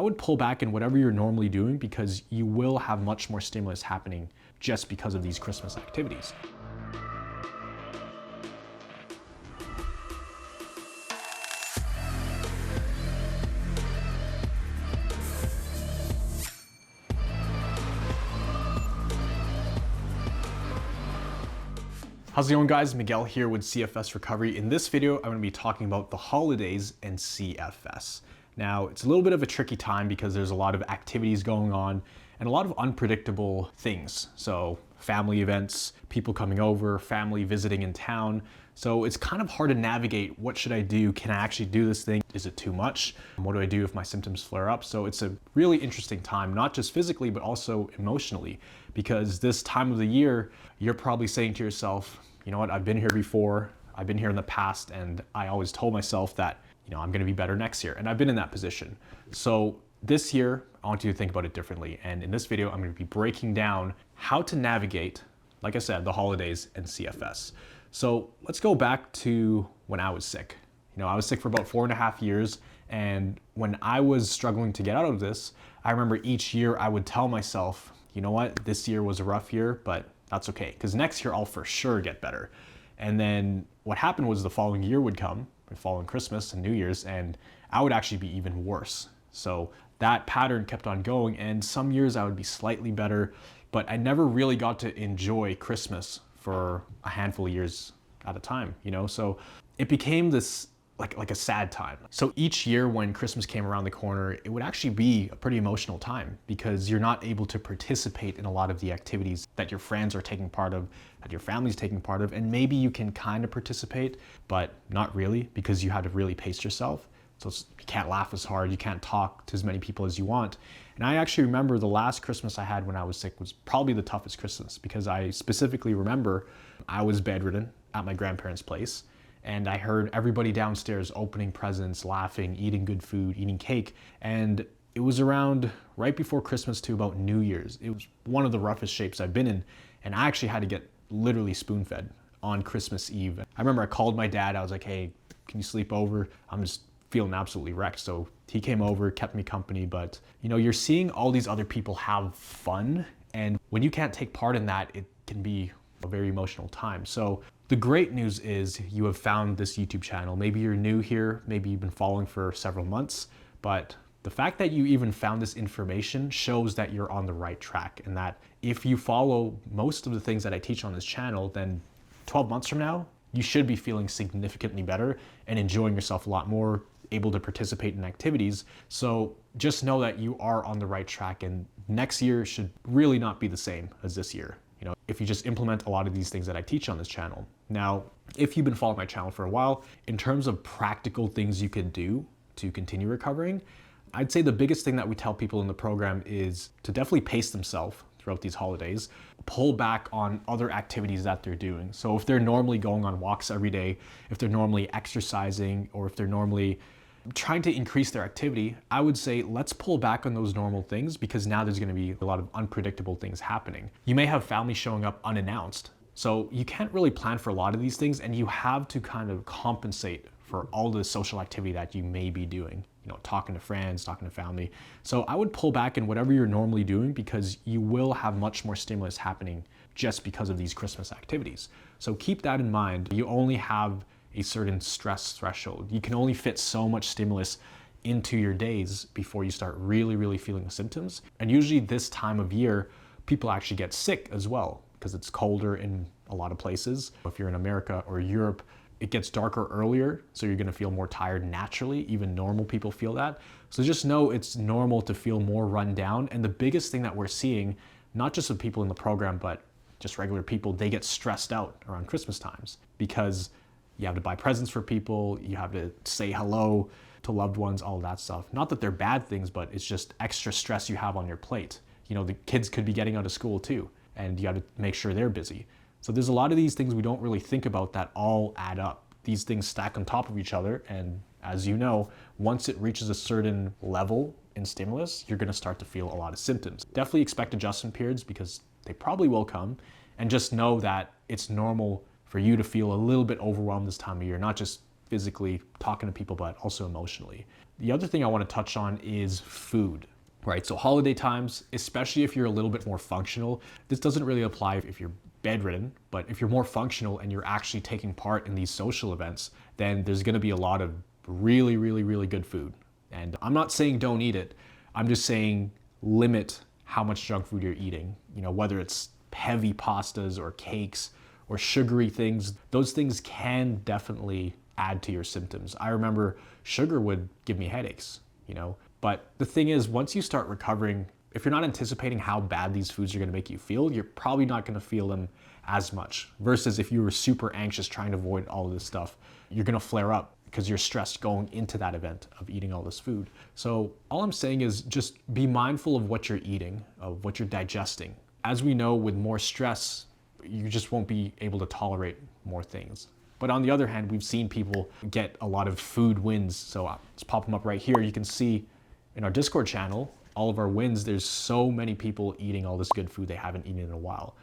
would pull back in whatever you're normally doing because you will have much more stimulus happening just because of these Christmas activities. How's it going, guys? Miguel here with CFS Recovery. In this video, I'm going to be talking about the holidays and CFS. Now, it's a little bit of a tricky time because there's a lot of activities going on and a lot of unpredictable things. So family events, people coming over, family visiting in town. So it's kind of hard to navigate. What should I do? Can I actually do this thing? Is it too much? What do I do if my symptoms flare up? So it's a really interesting time, not just physically, but also emotionally, because this time of the year, you're probably saying to yourself, you know what, I've been here before, I've been here in the past, and I always told myself that, I'm gonna be better next year. And I've been in that position. So this year, I want you to think about it differently. And in this video, I'm gonna be breaking down how to navigate, like I said, the holidays and CFS. So let's go back to when I was sick. I was sick for about 4.5 years. And when I was struggling to get out of this, I remember each year I would tell myself, you know what, this year was a rough year, but that's okay, because next year I'll for sure get better. And then what happened was the following year would come, following Christmas and New Year's, and I would actually be even worse. So that pattern kept on going, and some years I would be slightly better, but I never really got to enjoy Christmas for a handful of years at a time, So it became this like a sad time. So each year when Christmas came around the corner, it would actually be a pretty emotional time because you're not able to participate in a lot of the activities that your friends are taking part of, that your family's taking part of, and maybe you can kind of participate, but not really because you had to really pace yourself. So you can't laugh as hard, you can't talk to as many people as you want. And I actually remember the last Christmas I had when I was sick was probably the toughest Christmas because I specifically remember I was bedridden at my grandparents' place. And I heard everybody downstairs opening presents, laughing, eating good food, eating cake. And it was around right before Christmas to about New Year's. It was one of the roughest shapes I've been in. And I actually had to get literally spoon-fed on Christmas Eve. I remember I called my dad. I was like, hey, can you sleep over? I'm just feeling absolutely wrecked. So he came over, kept me company. But you're seeing all these other people have fun. And when you can't take part in that, it can be a very emotional time. So the great news is you have found this YouTube channel. Maybe you're new here, maybe you've been following for several months, but the fact that you even found this information shows that you're on the right track, and that if you follow most of the things that I teach on this channel, then 12 months from now, you should be feeling significantly better and enjoying yourself a lot more, able to participate in activities. So just know that you are on the right track, and next year should really not be the same as this year. If you just implement a lot of these things that I teach on this channel. Now, if you've been following my channel for a while, in terms of practical things you can do to continue recovering, I'd say the biggest thing that we tell people in the program is to definitely pace themselves throughout these holidays, pull back on other activities that they're doing. So if they're normally going on walks every day, if they're normally exercising, or if they're normally trying to increase their activity, I would say let's pull back on those normal things because now there's going to be a lot of unpredictable things happening. You may have family showing up unannounced. So you can't really plan for a lot of these things, and you have to kind of compensate for all the social activity that you may be doing, talking to friends, talking to family. So I would pull back in whatever you're normally doing because you will have much more stimulus happening just because of these Christmas activities. So keep that in mind. You only have a certain stress threshold. You can only fit so much stimulus into your days before you start really feeling the symptoms. And usually this time of year, people actually get sick as well because it's colder in a lot of places. If you're in America or Europe, it gets darker earlier, so you're gonna feel more tired naturally. Even normal people feel that. So just know it's normal to feel more run down. And the biggest thing that we're seeing, not just with people in the program, but just regular people, they get stressed out around Christmas times because you have to buy presents for people, you have to say hello to loved ones, all that stuff. Not that they're bad things, but it's just extra stress you have on your plate. The kids could be getting out of school too, and you have to make sure they're busy. So there's a lot of these things we don't really think about that all add up. These things stack on top of each other, and as you know, once it reaches a certain level in stimulus, you're gonna start to feel a lot of symptoms. Definitely expect adjustment periods because they probably will come, and just know that it's normal for you to feel a little bit overwhelmed this time of year, not just physically talking to people, but also emotionally. The other thing I want to touch on is food, right? So holiday times, especially if you're a little bit more functional, this doesn't really apply if you're bedridden, but if you're more functional and you're actually taking part in these social events, then there's going to be a lot of really, really, really good food. And I'm not saying don't eat it. I'm just saying limit how much junk food you're eating. You know, whether it's heavy pastas or cakes or sugary things, those things can definitely add to your symptoms. I remember sugar would give me headaches, you know, but the thing is, once you start recovering, if you're not anticipating how bad these foods are going to make you feel, you're probably not going to feel them as much. Versus if you were super anxious trying to avoid all of this stuff, you're going to flare up because you're stressed going into that event of eating all this food. So all I'm saying is just be mindful of what you're eating, of what you're digesting. As we know, with more stress, you just won't be able to tolerate more things. But on the other hand, we've seen people get a lot of food wins. So let's pop them up right here. You can see in our Discord channel, all of our wins, there's so many people eating all this good food they haven't eaten in a while.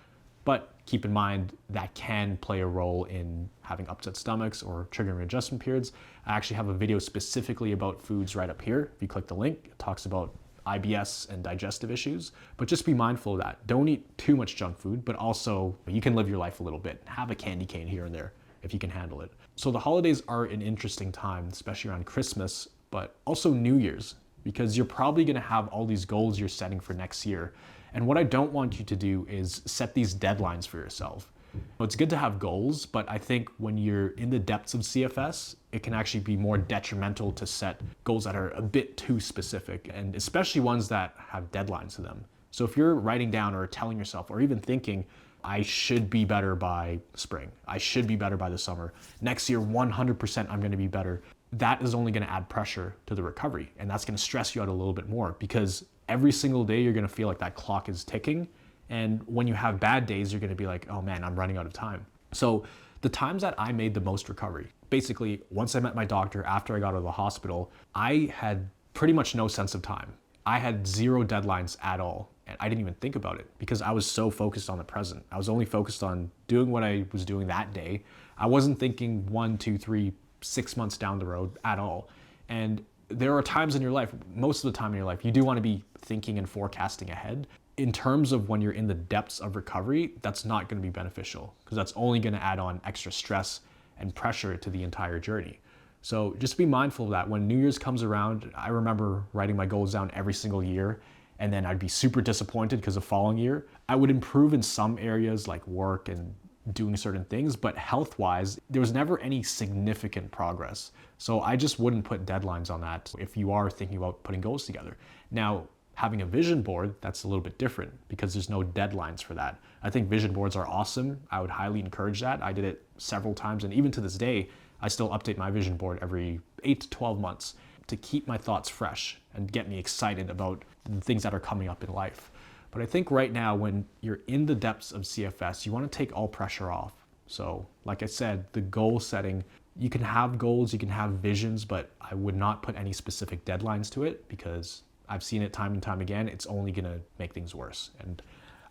But keep in mind that can play a role in having upset stomachs or triggering adjustment periods. I actually have a video specifically about foods right up here. If you click the link, it talks about IBS and digestive issues, but just be mindful of that. Don't eat too much junk food, but also you can live your life a little bit. Have a candy cane here and there if you can handle it. So the holidays are an interesting time, especially around Christmas, but also New Year's, because you're probably gonna have all these goals you're setting for next year. And what I don't want you to do is set these deadlines for yourself. It's good to have goals, but I think when you're in the depths of CFS, it can actually be more detrimental to set goals that are a bit too specific, and especially ones that have deadlines to them. So if you're writing down or telling yourself, or even thinking, I should be better by spring, I should be better by the summer, next year 100% I'm gonna be better, that is only gonna add pressure to the recovery, and that's gonna stress you out a little bit more, because every single day you're gonna feel like that clock is ticking. And when you have bad days, you're gonna be like, oh man, I'm running out of time. So the times that I made the most recovery, basically once I met my doctor after I got out of the hospital, I had pretty much no sense of time. I had zero deadlines at all. And I didn't even think about it because I was so focused on the present. I was only focused on doing what I was doing that day. I wasn't thinking 1, 2, 3, 6 months down the road at all. And there are times in your life, most of the time in your life, you do want to be thinking and forecasting ahead. In terms of when you're in the depths of recovery, that's not going to be beneficial because that's only going to add on extra stress and pressure to the entire journey. So just be mindful of that. When New Year's comes around, I remember writing my goals down every single year, and then I'd be super disappointed because the following year, I would improve in some areas like work and doing certain things, but health-wise, there was never any significant progress. So I just wouldn't put deadlines on that if you are thinking about putting goals together. Now, having a vision board, that's a little bit different because there's no deadlines for that. I think vision boards are awesome. I would highly encourage that. I did it several times, and even to this day, I still update my vision board every 8 to 12 months to keep my thoughts fresh and get me excited about the things that are coming up in life. But I think right now, when you're in the depths of CFS, you want to take all pressure off. So like I said, the goal setting, you can have goals, you can have visions, but I would not put any specific deadlines to it because I've seen it time and time again. It's only going to make things worse. And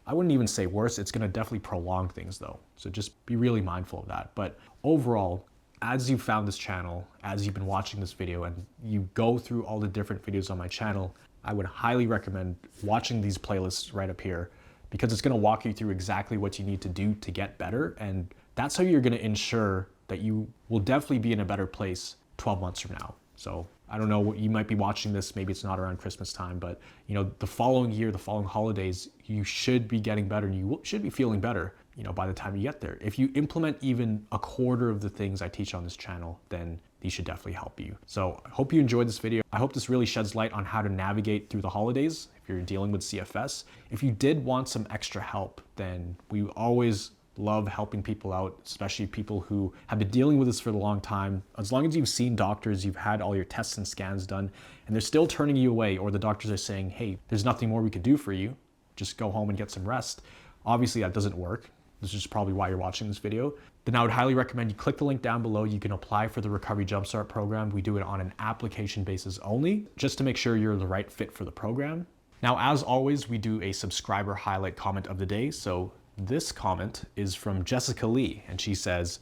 I wouldn't even say worse. It's going to definitely prolong things though. So just be really mindful of that. But overall, as you found this channel, as you've been watching this video and you go through all the different videos on my channel, I would highly recommend watching these playlists right up here because it's going to walk you through exactly what you need to do to get better. And that's how you're going to ensure that you will definitely be in a better place 12 months from now. So I don't know, you might be watching this, maybe it's not around Christmas time, but you know, the following year, the following holidays, you should be getting better and you should be feeling better, you know, by the time you get there. If you implement even a quarter of the things I teach on this channel, then these should definitely help you. So I hope you enjoyed this video. I hope this really sheds light on how to navigate through the holidays if you're dealing with CFS. If you did want some extra help, then we always love helping people out, especially people who have been dealing with this for a long time. As long as you've seen doctors, you've had all your tests and scans done, and they're still turning you away, or the doctors are saying, hey, there's nothing more we could do for you, just go home and get some rest. Obviously that doesn't work. This is probably why you're watching this video. Then I would highly recommend you click the link down below. You can apply for the Recovery Jumpstart program. We do it on an application basis only, just to make sure you're the right fit for the program. Now, as always, we do a subscriber highlight comment of the day. So this comment is from Jessica Lee, and she says,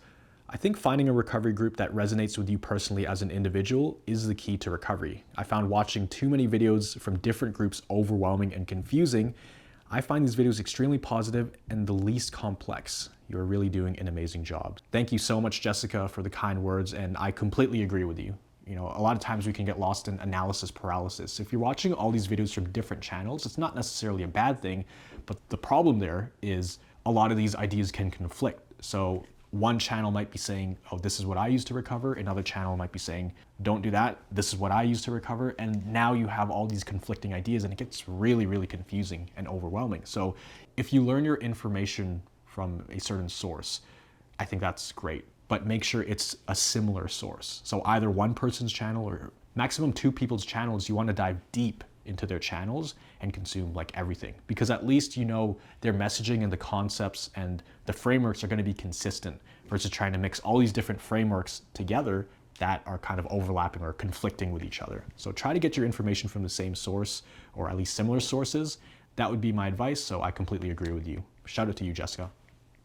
I think finding a recovery group that resonates with you personally as an individual is the key to recovery. I found watching too many videos from different groups overwhelming and confusing. I find these videos extremely positive and the least complex. You're really doing an amazing job. Thank you so much, Jessica, for the kind words, and I completely agree with you. You know, a lot of times we can get lost in analysis paralysis. If you're watching all these videos from different channels, it's not necessarily a bad thing, but the problem there is a lot of these ideas can conflict. So one channel might be saying, oh, this is what I use to recover. Another channel might be saying, don't do that. This is what I use to recover. And now you have all these conflicting ideas and it gets really, really confusing and overwhelming. So if you learn your information from a certain source, I think that's great, but make sure it's a similar source. So either one person's channel or maximum two people's channels, you want to dive deep into their channels and consume like everything, because at least you know their messaging and the concepts and the frameworks are going to be consistent versus trying to mix all these different frameworks together that are kind of overlapping or conflicting with each other. So try to get your information from the same source or at least similar sources. That would be my advice. So I completely agree with you. Shout out to you, Jessica.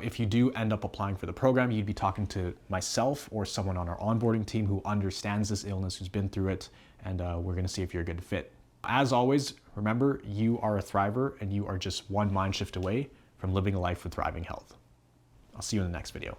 If you do end up applying for the program, you'd be talking to myself or someone on our onboarding team who understands this illness, who's been through it, and we're going to see if you're a good fit. As always, remember, you are a thriver and you are just one mind shift away from living a life with thriving health. I'll see you in the next video.